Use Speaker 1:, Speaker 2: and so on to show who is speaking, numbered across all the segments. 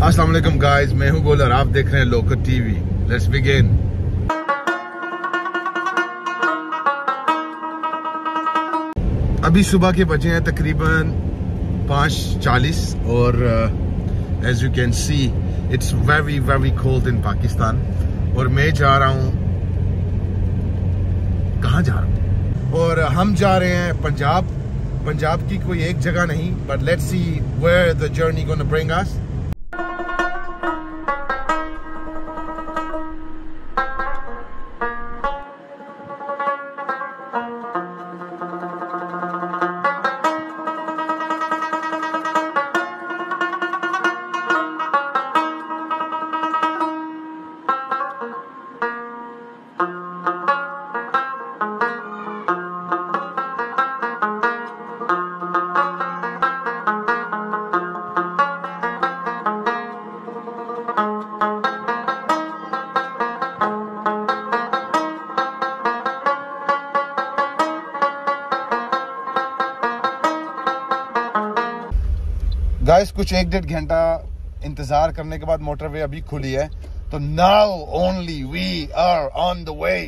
Speaker 1: अस्सलाम वालेकुम गाइस, मैं हूं गोलर, आप देख रहे हैं लोकल टीवी। Let's begin. अभी सुबह के बजे हैं तकरीबन 5:40 और as you can see it's very very cold in Pakistan. और मैं जा रहा हूं, कहाँ जा रहा हूं? और हम जा रहे हैं पंजाब। पंजाब की कोई एक जगह नहीं, but let's see where the journey gonna bring us. Guys कुछ 1-1.5 घंटा इंतजार करने के बाद मोटरवे अभी खुली है, तो now only we are on the way.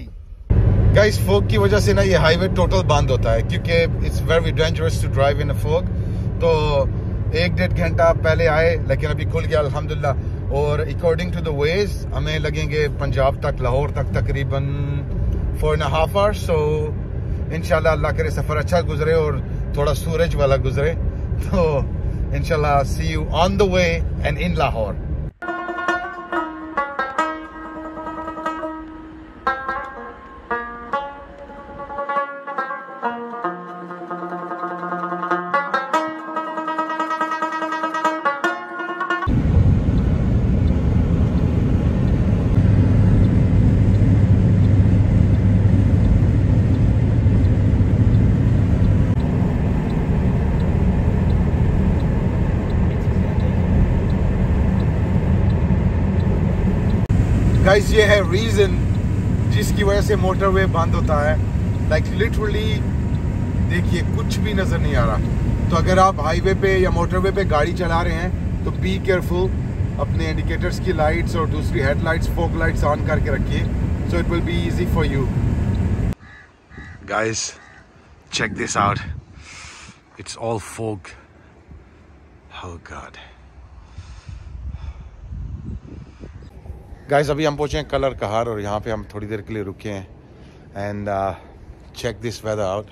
Speaker 1: Guys fog की वजह से ना ये हाईवे टोटल बंद होता है, क्योंकि it's very dangerous to drive in a fog. तो 1-1.5 घंटा पहले आए, लेकिन अभी खुल गया अल्हम्दुलिल्लाह। और अकॉर्डिंग टू द वेज हमें लगेंगे पंजाब तक, लाहौर तक तकरीबन 4.5 आवर्स। सो इंशाल्लाह अल्लाह करे सफर अच्छा गुजरे और थोड़ा सूरज वाला गुजरे। तो Inshallah, see you on the way and in Lahore. Guys ये है रीजन जिसकी वजह से मोटरवे बंद होता है। लाइक लिटरली देखिए कुछ भी नजर नहीं आ रहा। तो अगर आप हाईवे पे या मोटरवे पे गाड़ी चला रहे हैं तो बी केयरफुल, अपने इंडिकेटर्स की लाइट्स और दूसरी हेडलाइट्स, फॉग लाइट्स ऑन करके रखिए, so it will be easy for you. Guys check this out, it's all fog. Oh God. Guys अभी हम पहुंचे हैं कलर कहार और यहाँ पे हम थोड़ी देर के लिए रुके हैं। And check this weather out,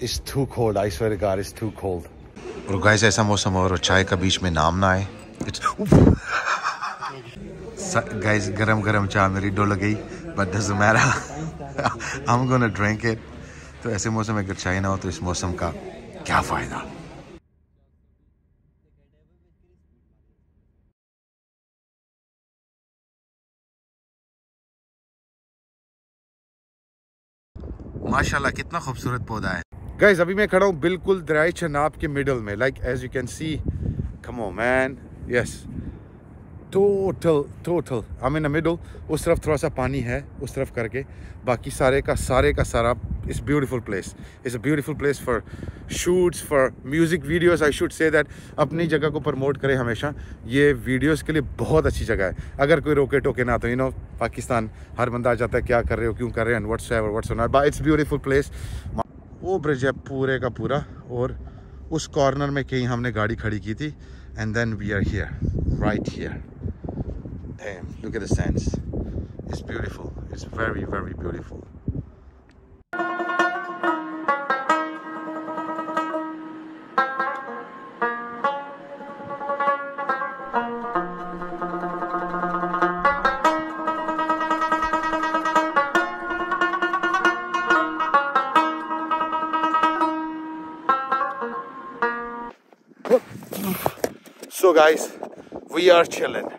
Speaker 1: it's too cold, I swear God it's too cold. और गाइस ऐसा मौसम हो और चाय का बीच में नाम ना आए। गाइस गरम गरम चाय मेरी डो लग गई, but doesn't matter, I am gonna drink it. तो ऐसे मौसम में अगर चाय ना हो तो इस मौसम का क्या फ़ायदा। माशाल्लाह कितना खूबसूरत पौधा है। गाइस अभी मैं खड़ा हूँ बिल्कुल दरिया चनाब के मिडल में। Like as you can see, come on man, yes total I mean middle. उस तरफ थोड़ा सा पानी है, उस तरफ करके बाकी सारे का सारा it's beautiful place. It's a beautiful place for shoots, for music videos. I should say that अपनी जगह को प्रमोट करें हमेशा। ये वीडियोस के लिए बहुत अच्छी जगह है। अगर कोई रोके टोके ना तो नो पाकिस्तान हर बंदा आ जाता है, क्या कर रहे हो, क्यों कर रहे हैं, and what's not, but it's beautiful place. वो ब्रिज है पूरे का पूरा, और उस कॉर्नर में कहीं हमने गाड़ी खड़ी की थी। And then we are here, right here. Damn, look at the sands. It's beautiful. It's very, very beautiful. So guys, we are chilling.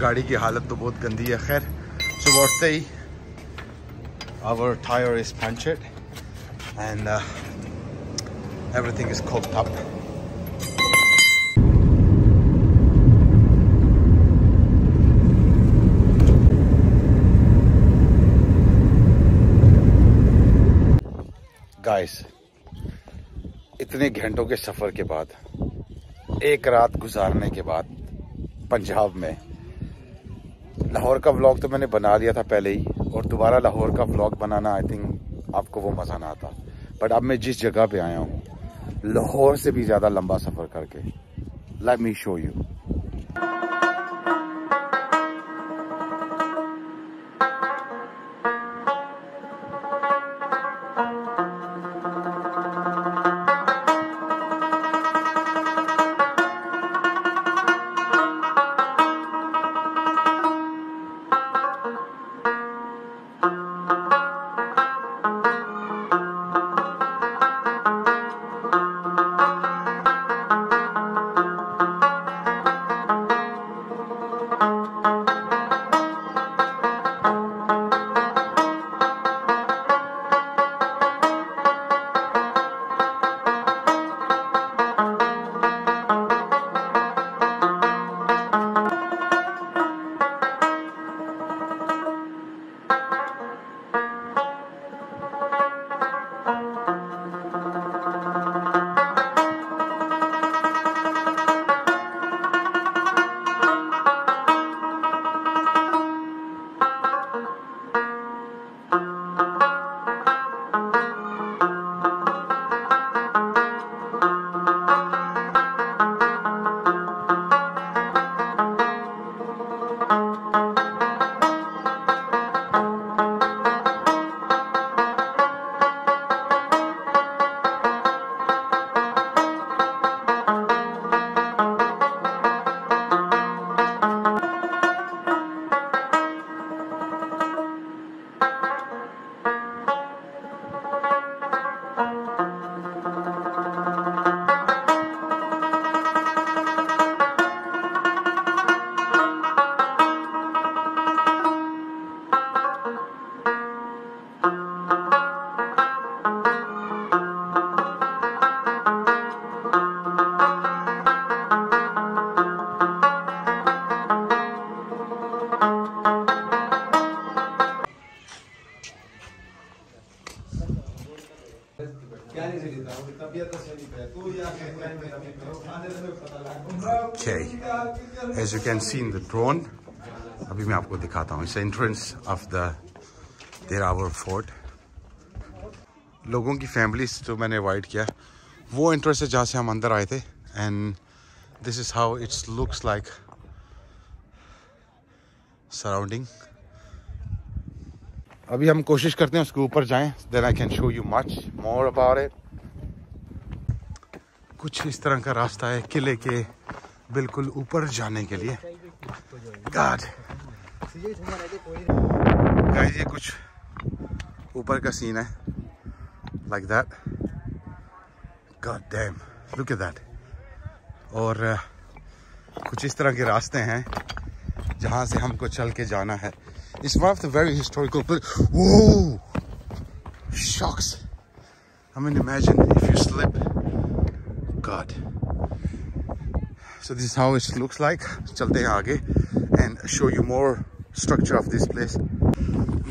Speaker 1: गाड़ी की हालत तो बहुत गंदी है। खैर सुबह उठते ही our tyre is punctured and everything is cooked up. Guys, इतने घंटों के सफ़र के बाद, एक रात गुजारने के बाद पंजाब में, लाहौर का व्लॉग तो मैंने बना लिया था पहले ही, और दोबारा लाहौर का व्लॉग बनाना आई थिंक आपको वो मज़ा ना आता। बट अब मैं जिस जगह पे आया हूँ, लाहौर से भी ज़्यादा लंबा सफ़र करके, late me show you. Okay, as you can see in the drone, अभी मैं आपको दिखाता हूँ, इस entrance of the Derawar fort. लोगों की फैमिलीज जो मैंने अवॉइड किया, वो एंट्रेंस है जहाँ से हम अंदर आए थे, and this is how it's looks like surrounding. अभी हम कोशिश करते हैं उसके ऊपर जाएं, then I can show you much more about it. कुछ इस तरह का रास्ता है किले के बिल्कुल ऊपर जाने के लिए। गॉड गाइस, ये कुछ ऊपर का सीन है, like that. God damn, look at that. और कुछ इस तरह के रास्ते हैं जहाँ से हमको चल के जाना है। It's one of the very historical places. Whoa! Shocks. I mean, imagine if you slip. God. So this is how it looks like. Chalte hain aage and show you more structure of this place.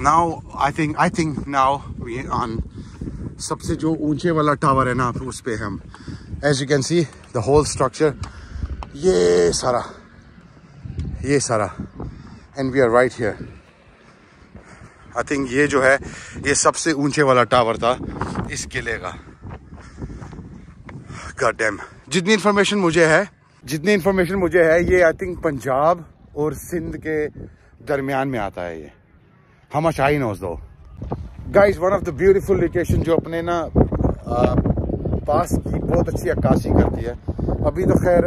Speaker 1: Now I think now we are on सबसे जो ऊंचे वाला tower है ना, उस पे हम, as you can see the whole structure, ये सारा and we are right here. I think ये जो है, ये सबसे ऊंचे वाला टावर था इस किले का। God damn. जितनी इन्फॉर्मेशन मुझे है, ये आई थिंक पंजाब और सिंध के दरमियान में आता है ये। How much I knows though. Guys, one of the beautiful location जो अपने ना पास की बहुत अच्छी अक्कासी करती है। अभी तो खैर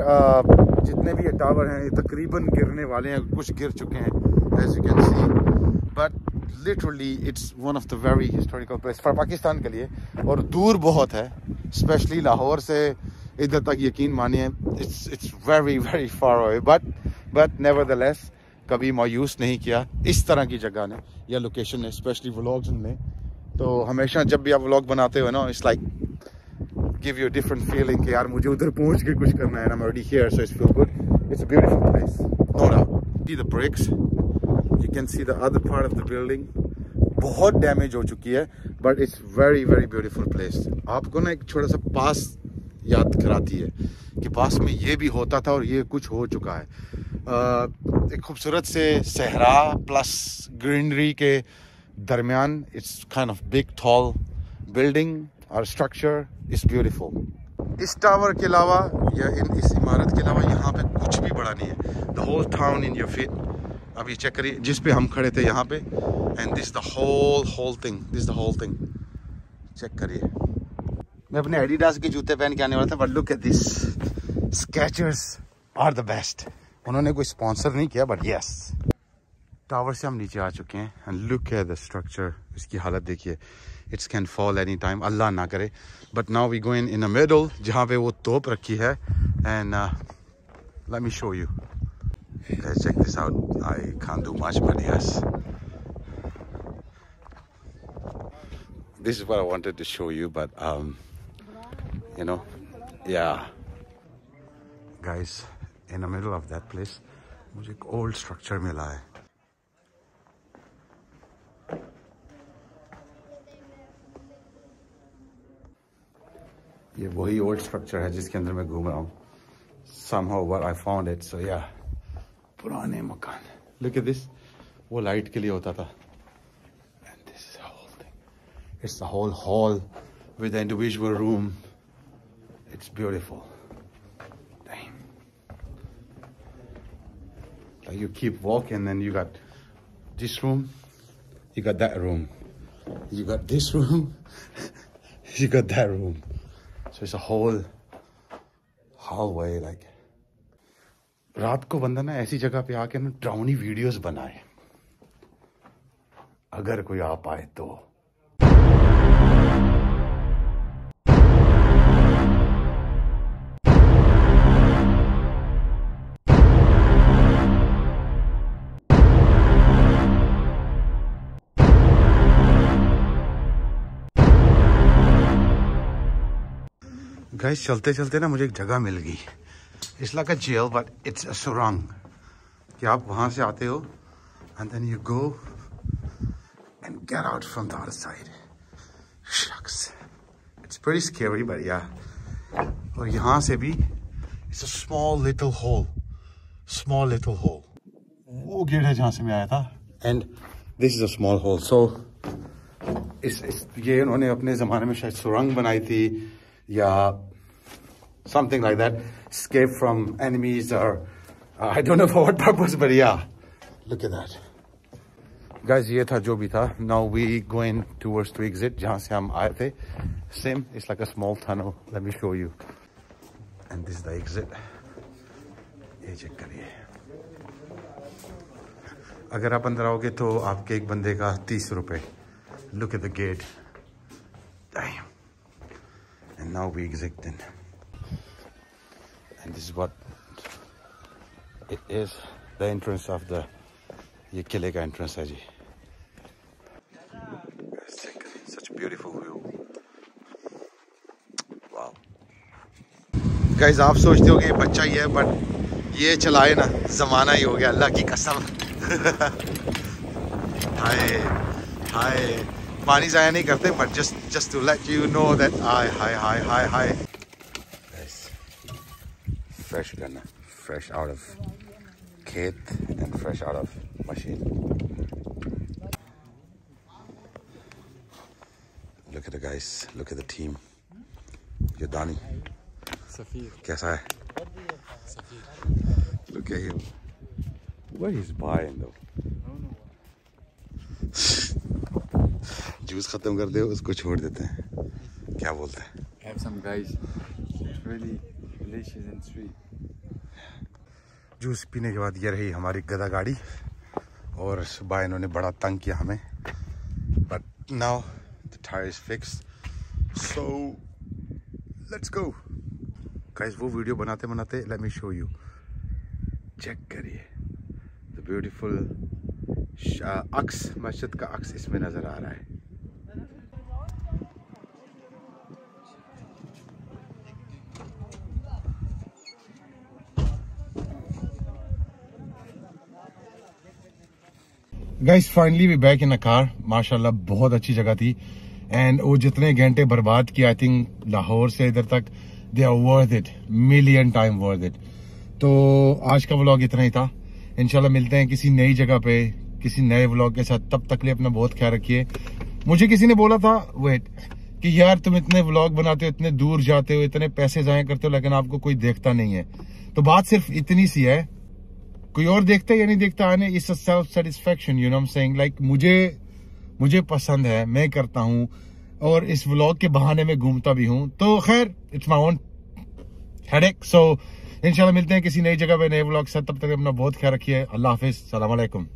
Speaker 1: जितने भी ये टावर हैं ये तकरीबन गिरने वाले हैं, कुछ गिर चुके हैं as you can see, but literally it's one of the very historical place for Pakistan के लिए, और दूर बहुत है, especially लाहौर से इधर तक यकीन मानिए it's very very far away, but nevertheless कभी मायूस नहीं किया इस तरह की जगह ने या लोकेशन ने, स्पेशली व्लॉग्स में। तो हमेशा जब भी आप व्लॉग बनाते हो ना, it's like give you different feeling कि यार मुझे उधर पहुंच के कुछ करना है, I am already here, so it's feel good. It's a beautiful place, no doubt. See the bricks, you can see the other part of the building, बहुत डैमेज हो चुकी है, but it's very very beautiful place. आपको ना एक छोटा सा पास याद कराती है कि पास में ये भी होता था और ये कुछ हो चुका है। एक खूबसूरत से सहरा प्लस ग्रीनरी के दरमियान, it's kind of big tall building और स्ट्रक्चर इज़ ब्यूटीफुल। इस टावर के अलावा या इस इमारत के अलावा यहाँ पे कुछ भी बड़ा नहीं है। The whole town in your feet. अभी चेक करिए जिस पे हम खड़े थे यहाँ पे, and this the whole thing, this the whole thing. Check करिए। मैं अपने एडिडास के जूते पहन के आने वाला था, but look at this, Skechers are the best. उन्होंने कोई स्पॉन्सर नहीं किया, बट यस। टावर से हम नीचे आ चुके हैं, and look at the structure. इसकी हालत देखिए, it's can fall any time, Allah ना करे। But now we going in a middle, जहाँ पे वो तोप रखी है, and let me show you. Guys, check this out. I can't do much, but yes, this is what I wanted to show you, but you know, yeah, guys, in the middle of that place मुझे एक old structure मिला है। ये वही old structure है जिसके अंदर मैं घूम रहा हूँ। Somehow what I found it, so yeah, पुराने मकान। Look at this, वो लाइट के लिए होता था। And this is the whole thing. It's the whole hall with the individual room. It's beautiful. Damn. Like you keep walking, and you got this room, you got that room, you got this room, you got that room. So it's a whole hallway, like. रात को बंदा ना ऐसी जगह पे आके ना ड्राउनी videos बनाए, अगर कोई आ पाए तो। गाइस, चलते चलते ना मुझे एक जगह मिल गई। It's like a jail, but it's a सुरंग। कि आप वहां से आते हो, and then you go and get out from the other side. Shucks, it's pretty scary, but yeah. और यहाँ से भी it's a small little hole, small little hole. वो गेट है जहाँ से मैं आया था, and this is a small hole. So ये उन्होंने अपने जमाने में शायद सुरंग बनाई थी या something like that, escape from enemies, or I don't know for what purpose, but yeah, look at that. Guys, ये था जो भी था। Now we going towards to exit, जहाँ से हम आए थे। Same, it's like a small tunnel. Let me show you. And this is the exit. ये चेक करिए। अगर आप अंदर आओगे तो आपके एक बंदे का 30 रुपए। Look at the gate. Damn. And now we exiting. And this is what it is, the entrance of the, ये किले का entrance है जी। Such a beautiful view. Wow. Guys, आप सोचते हो कि ये बच्चा ही है, but ये चलाए ना जमाना ही हो गया, अल्लाह की कसम। हाय हाय, पानी जाया नहीं करते, but just to let you know that hi. Fresh gunna, fresh out of khet and fresh out of machine. Look at the guys, look at the team. Yodani, Safir, kaisa hai? Safir. Look at him. What he's buying though? Juice खत्म कर दे, उसको छोड़ देते हैं। क्या बोलते हैं?
Speaker 2: Have some guys really delicious and sweet.
Speaker 1: Juice पीने के बाद ये रही हमारी गधा गाड़ी, और सुबह इन्होंने बड़ा तंग किया हमें, but now the tyre is fixed, so let's go. Guys, वो वीडियो बनाते बनाते लेट मी शो यू। चेक करिए द ब्यूटीफुल अक्स, मस्जिद का अक्स इसमें नजर आ रहा है। Guys, finally we back in a car. माशाल्लाह बहुत अच्छी जगह थी, एंड वो जितने घंटे बर्बाद किए, आई थिंक लाहौर से इधर तक they are worth it, million time worth it. तो आज का व्लॉग इतना ही था। इंशाल्लाह मिलते हैं किसी नई जगह पे किसी नए व्लॉग के साथ। तब तक लिए अपना बहुत ख्याल रखिए। मुझे किसी ने बोला था वेट कि यार तुम इतने व्लॉग बनाते हो, इतने दूर जाते हो, इतने पैसे जाया करते हो, लेकिन आपको कोई देखता नहीं है। तो बात सिर्फ इतनी सी है, कोई और देखता है या नहीं देखता, आने it's a self satisfaction, you know I am saying. Like मुझे पसंद है, मैं करता हूँ और इस व्लॉग के बहाने में घूमता भी हूँ। तो खैर इट्स माई ओन हेडेक। सो इंशाल्लाह मिलते हैं किसी नई जगह पे नए व्लॉग से। तब तक अपना बहुत ख्याल रखिए। अल्लाह हाफिज, सलाम अलैकुम।